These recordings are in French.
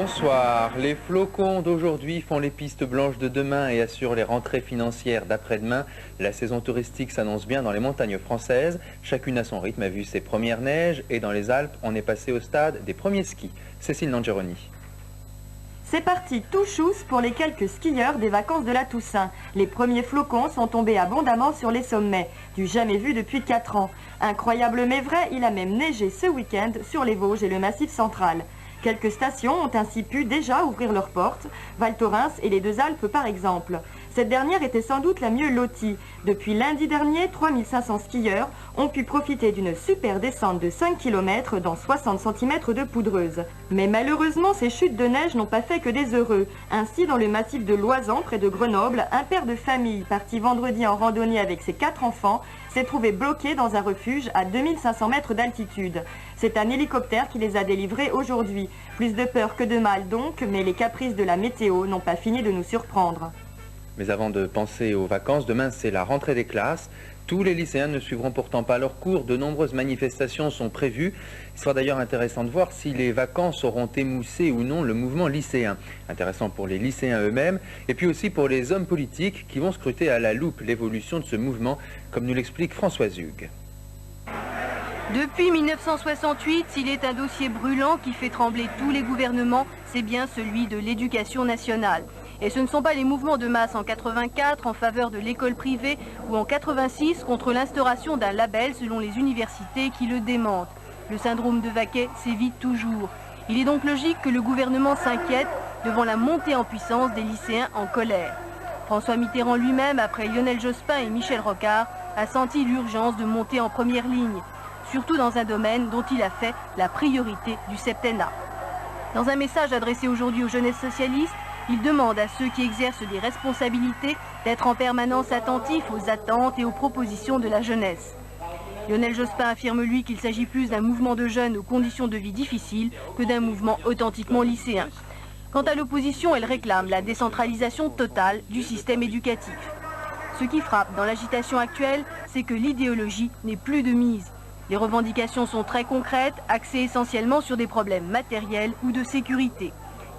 Bonsoir. Les flocons d'aujourd'hui font les pistes blanches de demain et assurent les rentrées financières d'après-demain. La saison touristique s'annonce bien dans les montagnes françaises. Chacune à son rythme a vu ses premières neiges et dans les Alpes, on est passé au stade des premiers skis. Cécile Langeroni. C'est parti tout chousse pour les quelques skieurs des vacances de la Toussaint. Les premiers flocons sont tombés abondamment sur les sommets, du jamais vu depuis 4 ans. Incroyable mais vrai, il a même neigé ce week-end sur les Vosges et le Massif central. Quelques stations ont ainsi pu déjà ouvrir leurs portes, Val Thorens et les Deux Alpes par exemple. Cette dernière était sans doute la mieux lotie. Depuis lundi dernier, 3500 skieurs ont pu profiter d'une super descente de 5 km dans 60 cm de poudreuse. Mais malheureusement, ces chutes de neige n'ont pas fait que des heureux. Ainsi, dans le massif de Loisan, près de Grenoble, un père de famille parti vendredi en randonnée avec ses 4 enfants s'est trouvé bloqué dans un refuge à 2500 mètres d'altitude. C'est un hélicoptère qui les a délivrés aujourd'hui. Plus de peur que de mal donc, mais les caprices de la météo n'ont pas fini de nous surprendre. Mais avant de penser aux vacances, demain c'est la rentrée des classes. Tous les lycéens ne suivront pourtant pas leurs cours. De nombreuses manifestations sont prévues. Il sera d'ailleurs intéressant de voir si les vacances auront émoussé ou non le mouvement lycéen. Intéressant pour les lycéens eux-mêmes et puis aussi pour les hommes politiques qui vont scruter à la loupe l'évolution de ce mouvement, comme nous l'explique Françoise Hugues. Depuis 1968, s'il est un dossier brûlant qui fait trembler tous les gouvernements, c'est bien celui de l'éducation nationale. Et ce ne sont pas les mouvements de masse en 84 en faveur de l'école privée ou en 86 contre l'instauration d'un label selon les universités qui le démentent. Le syndrome de Vaquet s'évite toujours. Il est donc logique que le gouvernement s'inquiète devant la montée en puissance des lycéens en colère. François Mitterrand lui-même, après Lionel Jospin et Michel Rocard, a senti l'urgence de monter en première ligne, surtout dans un domaine dont il a fait la priorité du septennat. Dans un message adressé aujourd'hui aux jeunesses socialistes, il demande à ceux qui exercent des responsabilités d'être en permanence attentifs aux attentes et aux propositions de la jeunesse. Lionel Jospin affirme lui qu'il s'agit plus d'un mouvement de jeunes aux conditions de vie difficiles que d'un mouvement authentiquement lycéen. Quant à l'opposition, elle réclame la décentralisation totale du système éducatif. Ce qui frappe dans l'agitation actuelle, c'est que l'idéologie n'est plus de mise. Les revendications sont très concrètes, axées essentiellement sur des problèmes matériels ou de sécurité.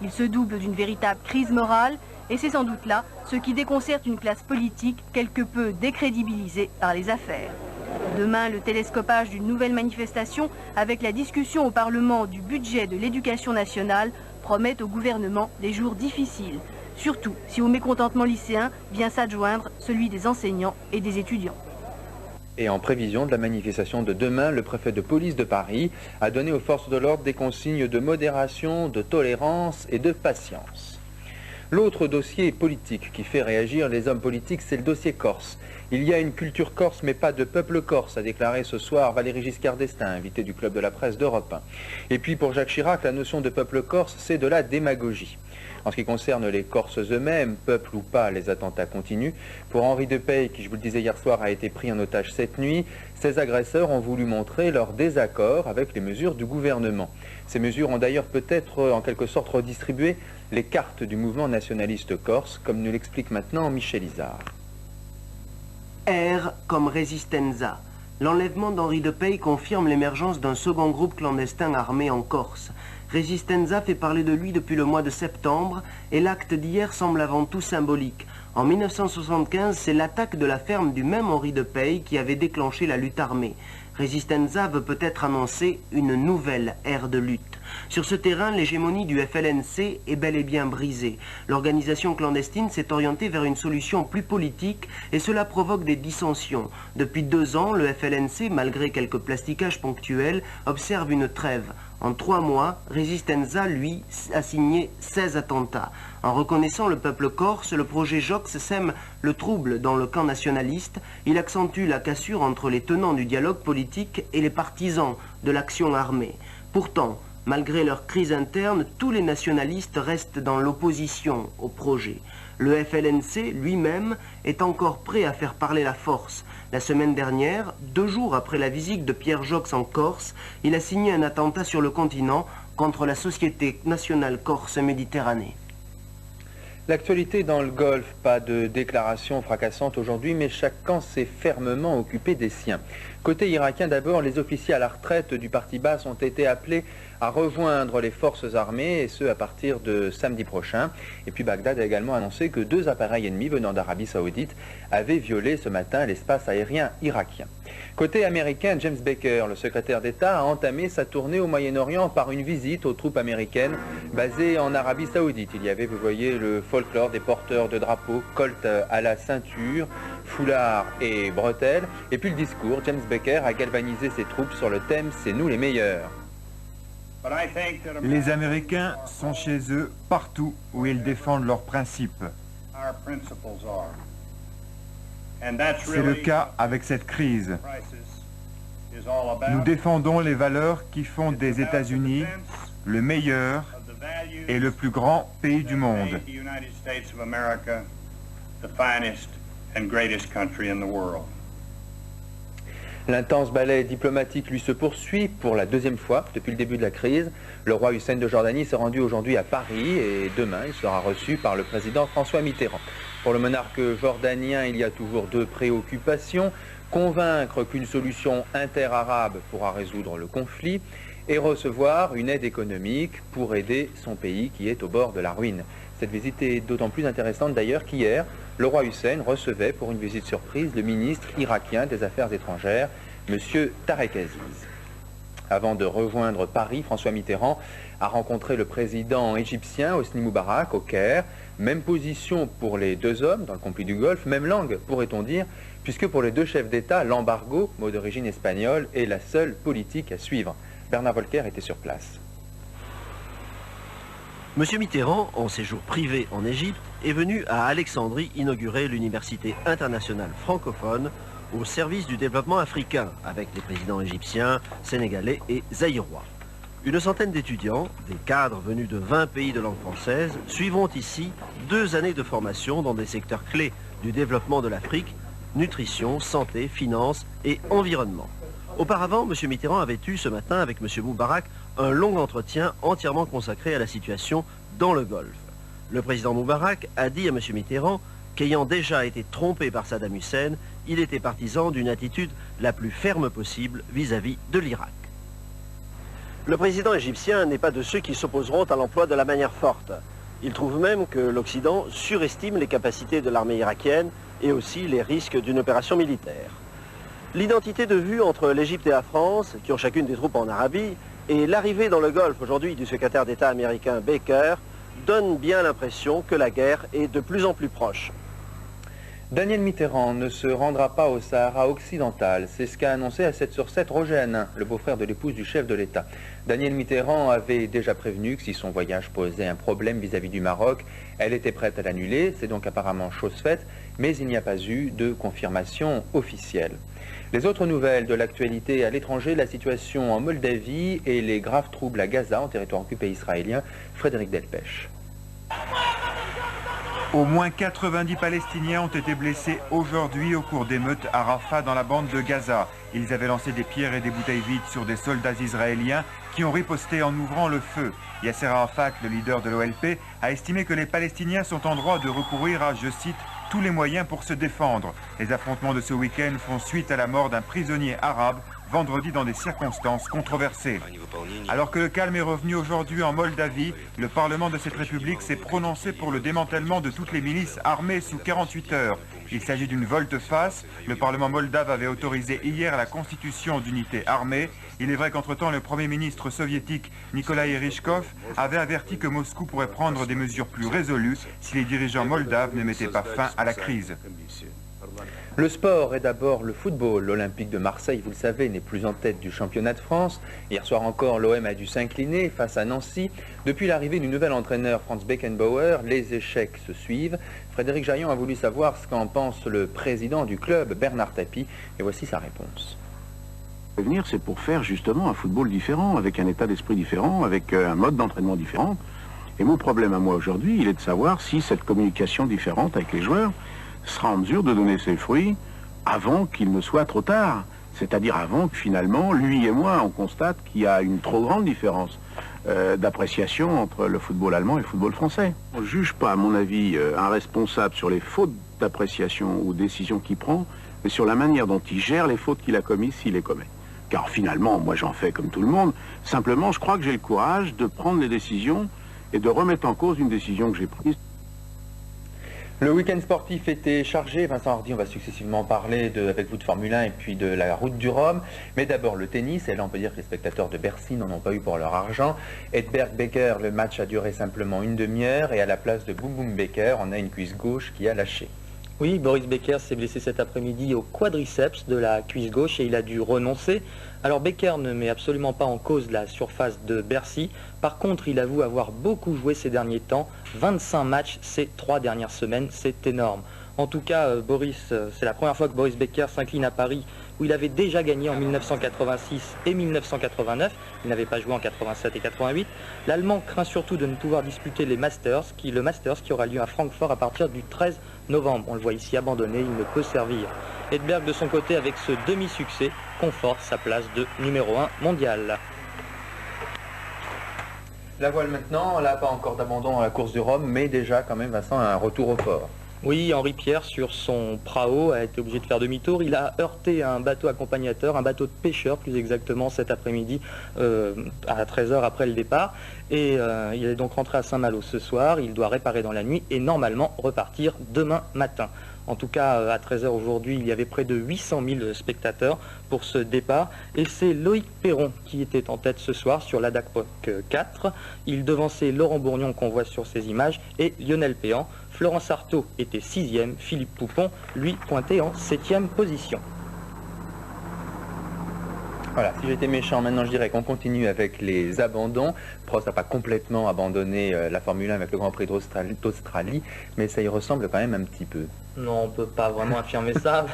Il se double d'une véritable crise morale et c'est sans doute là ce qui déconcerte une classe politique quelque peu décrédibilisée par les affaires. Demain, le télescopage d'une nouvelle manifestation avec la discussion au Parlement du budget de l'éducation nationale promet au gouvernement des jours difficiles, surtout si au mécontentement lycéen vient s'adjoindre celui des enseignants et des étudiants. Et en prévision de la manifestation de demain, le préfet de police de Paris a donné aux forces de l'ordre des consignes de modération, de tolérance et de patience. L'autre dossier politique qui fait réagir les hommes politiques, c'est le dossier corse. Il y a une culture corse, mais pas de peuple corse, a déclaré ce soir Valéry Giscard d'Estaing, invité du Club de la Presse d'Europe 1. Et puis pour Jacques Chirac, la notion de peuple corse, c'est de la démagogie. En ce qui concerne les Corses eux-mêmes, peuple ou pas, les attentats continuent. Pour Henri Depey, qui je vous le disais hier soir, a été pris en otage cette nuit, ces agresseurs ont voulu montrer leur désaccord avec les mesures du gouvernement. Ces mesures ont d'ailleurs peut-être en quelque sorte redistribué les cartes du mouvement nationaliste corse, comme nous l'explique maintenant Michel Izard. R comme Resistenza. L'enlèvement d'Henri Depey confirme l'émergence d'un second groupe clandestin armé en Corse. Resistenza fait parler de lui depuis le mois de septembre et l'acte d'hier semble avant tout symbolique. En 1975, c'est l'attaque de la ferme du même Henri Depey qui avait déclenché la lutte armée. Resistenza veut peut-être annoncer une nouvelle ère de lutte. Sur ce terrain, l'hégémonie du FLNC est bel et bien brisée. L'organisation clandestine s'est orientée vers une solution plus politique et cela provoque des dissensions. Depuis 2 ans, le FLNC, malgré quelques plastiquages ponctuels, observe une trêve. En 3 mois, Resistenza, lui, a signé 16 attentats. En reconnaissant le peuple corse, le projet Jox sème le trouble dans le camp nationaliste. Il accentue la cassure entre les tenants du dialogue politique et les partisans de l'action armée. Pourtant, malgré leur crise interne, tous les nationalistes restent dans l'opposition au projet. Le FLNC lui-même est encore prêt à faire parler la force. La semaine dernière, 2 jours après la visite de Pierre Jox en Corse, il a signé un attentat sur le continent contre la Société nationale corse Méditerranée. L'actualité dans le Golfe, pas de déclaration fracassante aujourd'hui, mais chaque camp s'est fermement occupé des siens. Côté irakien d'abord, les officiers à la retraite du parti Baas ont été appelés à rejoindre les forces armées, et ce à partir de samedi prochain. Et puis Bagdad a également annoncé que 2 appareils ennemis venant d'Arabie Saoudite avaient violé ce matin l'espace aérien irakien. Côté américain, James Baker, le secrétaire d'État, a entamé sa tournée au Moyen-Orient par une visite aux troupes américaines basées en Arabie Saoudite. Il y avait, vous voyez, le folklore des porteurs de drapeaux, colt à la ceinture, foulard et bretelles. Et puis le discours, James Baker a galvanisé ses troupes sur le thème « C'est nous les meilleurs ». Les Américains sont chez eux partout où ils défendent leurs principes. C'est le cas avec cette crise. Nous défendons les valeurs qui font des États-Unis le meilleur et le plus grand pays du monde. L'intense balai diplomatique lui se poursuit pour la 2e fois depuis le début de la crise. Le roi Hussein de Jordanie s'est rendu aujourd'hui à Paris et demain il sera reçu par le président François Mitterrand. Pour le monarque jordanien, il y a toujours 2 préoccupations. Convaincre qu'une solution inter-arabe pourra résoudre le conflit et recevoir une aide économique pour aider son pays qui est au bord de la ruine. Cette visite est d'autant plus intéressante d'ailleurs qu'hier, le roi Hussein recevait pour une visite surprise le ministre irakien des Affaires étrangères, M. Tarek Aziz. Avant de rejoindre Paris, François Mitterrand a rencontré le président égyptien Hosni Moubarak au Caire. Même position pour les 2 hommes dans le conflit du Golfe, même langue pourrait-on dire, puisque pour les 2 chefs d'État, l'embargo, mot d'origine espagnole, est la seule politique à suivre. Bernard Volker était sur place. M. Mitterrand, en séjour privé en Égypte, est venu à Alexandrie inaugurer l'université internationale francophone au service du développement africain avec les présidents égyptiens, sénégalais et zaïrois. Une centaine d'étudiants, des cadres venus de 20 pays de langue française, suivront ici 2 années de formation dans des secteurs clés du développement de l'Afrique, nutrition, santé, finances et environnement. Auparavant, M. Mitterrand avait eu ce matin avec M. Moubarak un long entretien entièrement consacré à la situation dans le Golfe. Le président Moubarak a dit à M. Mitterrand qu'ayant déjà été trompé par Saddam Hussein, il était partisan d'une attitude la plus ferme possible vis-à-vis de l'Irak. Le président égyptien n'est pas de ceux qui s'opposeront à l'emploi de la manière forte. Il trouve même que l'Occident surestime les capacités de l'armée irakienne et aussi les risques d'une opération militaire. L'identité de vue entre l'Égypte et la France, qui ont chacune des troupes en Arabie, et l'arrivée dans le Golfe aujourd'hui du secrétaire d'État américain Baker donne bien l'impression que la guerre est de plus en plus proche. Daniel Mitterrand ne se rendra pas au Sahara occidental. C'est ce qu'a annoncé à 7/7 Roger Hanin, le beau-frère de l'épouse du chef de l'État. Daniel Mitterrand avait déjà prévenu que si son voyage posait un problème vis-à-vis du Maroc, elle était prête à l'annuler. C'est donc apparemment chose faite, mais il n'y a pas eu de confirmation officielle. Les autres nouvelles de l'actualité à l'étranger, la situation en Moldavie et les graves troubles à Gaza, en territoire occupé israélien. Frédéric Delpech. Au moins 90 Palestiniens ont été blessés aujourd'hui au cours d'émeutes à Rafah dans la bande de Gaza. Ils avaient lancé des pierres et des bouteilles vides sur des soldats israéliens qui ont riposté en ouvrant le feu. Yasser Arafat, le leader de l'OLP, a estimé que les Palestiniens sont en droit de recourir à, je cite, tous les moyens pour se défendre. Les affrontements de ce week-end font suite à la mort d'un prisonnier arabe vendredi dans des circonstances controversées. Alors que le calme est revenu aujourd'hui en Moldavie, le Parlement de cette république s'est prononcé pour le démantèlement de toutes les milices armées sous 48 heures. Il s'agit d'une volte-face. Le Parlement moldave avait autorisé hier la constitution d'unités armées. Il est vrai qu'entre-temps, le Premier ministre soviétique Nikolai Ryzhkov avait averti que Moscou pourrait prendre des mesures plus résolues si les dirigeants moldaves ne mettaient pas fin à la crise. Le sport est d'abord le football. L'Olympique de Marseille, vous le savez, n'est plus en tête du championnat de France. Hier soir encore, l'OM a dû s'incliner face à Nancy. Depuis l'arrivée du nouvel entraîneur Franz Beckenbauer, les échecs se suivent. Frédéric Jaillon a voulu savoir ce qu'en pense le président du club, Bernard Tapie, et voici sa réponse. Venir, c'est pour faire justement un football différent, avec un état d'esprit différent, avec un mode d'entraînement différent. Et mon problème à moi aujourd'hui, il est de savoir si cette communication différente avec les joueurs sera en mesure de donner ses fruits avant qu'il ne soit trop tard. C'est-à-dire avant que finalement, lui et moi, on constate qu'il y a une trop grande différence d'appréciation entre le football allemand et le football français. On ne juge pas, à mon avis, un responsable sur les fautes d'appréciation ou décisions qu'il prend, mais sur la manière dont il gère les fautes qu'il a commises s'il les commet. car finalement, moi j'en fais comme tout le monde. Simplement, je crois que j'ai le courage de prendre les décisions et de remettre en cause une décision que j'ai prise. Le week-end sportif était chargé. Vincent Hardy, on va successivement parler avec vous de Formule 1 et puis de la route du Rhum. Mais d'abord le tennis, et là on peut dire que les spectateurs de Bercy n'en ont pas eu pour leur argent. Edberg-Becker, le match a duré simplement une demi-heure et à la place de Boum Boum Becker, on a une cuisse gauche qui a lâché. Oui, Boris Becker s'est blessé cet après-midi au quadriceps de la cuisse gauche et il a dû renoncer. Alors Becker ne met absolument pas en cause la surface de Bercy. Par contre, il avoue avoir beaucoup joué ces derniers temps. 25 matchs ces 3 dernières semaines, c'est énorme. En tout cas, c'est la première fois que Boris Becker s'incline à Paris, où il avait déjà gagné en 1986 et 1989. Il n'avait pas joué en 87 et 88. L'Allemand craint surtout de ne pouvoir disputer le Masters qui aura lieu à Francfort à partir du 13 novembre. On le voit ici abandonné, il ne peut servir. Edberg, de son côté, avec ce demi-succès, conforte sa place de numéro 1 mondial. La voile maintenant, là pas encore d'abandon dans la course du Rhum, mais déjà quand même Vincent un retour au port. Oui, Henri Pierre, sur son prao, a été obligé de faire demi-tour. Il a heurté un bateau accompagnateur, un bateau de pêcheurs plus exactement, cet après-midi à 13h après le départ. Et il est donc rentré à Saint-Malo ce soir. Il doit réparer dans la nuit et normalement repartir demain matin. En tout cas, à 13h aujourd'hui, il y avait près de 800 000 spectateurs pour ce départ. Et c'est Loïc Perron qui était en tête ce soir sur la DACPOC 4. Il devançait Laurent Bourgnon qu'on voit sur ces images et Lionel Péan. Florence Artaud était 6e, Philippe Poupon, lui, pointé en 7e position. Voilà, si j'étais méchant, maintenant je dirais qu'on continue avec les abandons. Prost n'a pas complètement abandonné la Formule 1 avec le Grand Prix d'Australie, mais ça y ressemble quand même un petit peu. Non, on ne peut pas vraiment affirmer ça.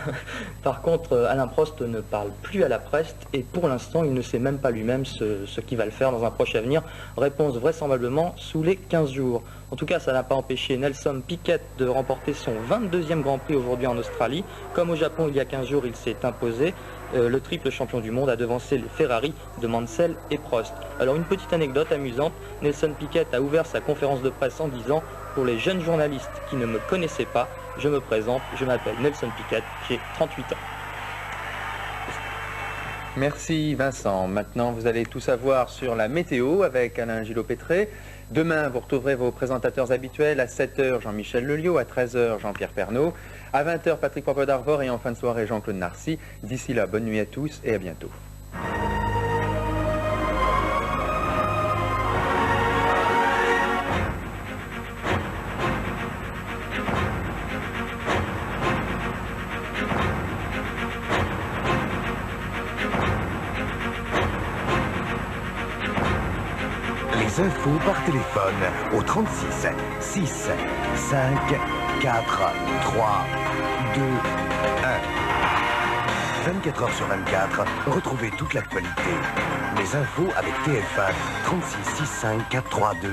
Par contre, Alain Prost ne parle plus à la presse et pour l'instant, il ne sait même pas lui-même ce qu'il va le faire dans un proche avenir. Réponse vraisemblablement sous les 15 jours. En tout cas, ça n'a pas empêché Nelson Piquet de remporter son 22e Grand Prix aujourd'hui en Australie. Comme au Japon, il y a 15 jours, il s'est imposé. Le triple champion du monde a devancé les Ferrari de Mansell et Prost. Alors une petite anecdote amusante, Nelson Piquet a ouvert sa conférence de presse en disant « Pour les jeunes journalistes qui ne me connaissaient pas, je me présente, je m'appelle Nelson Piquet, j'ai 38 ans. » Merci Vincent. Maintenant, vous allez tout savoir sur la météo avec Alain Gillot-Pétré. Demain, vous retrouverez vos présentateurs habituels. À 7h, Jean-Michel Lelio. À 13h, Jean-Pierre Pernaut. À 20h, Patrick Poivre-d'Arvor. Et en fin de soirée, Jean-Claude Narcy. D'ici là, bonne nuit à tous et à bientôt. Les infos par téléphone au 36 6 5 4 3 2 1. 24 heures sur 24, retrouvez toute l'actualité. Les infos avec TF1 36 6 5 4 3 2 1.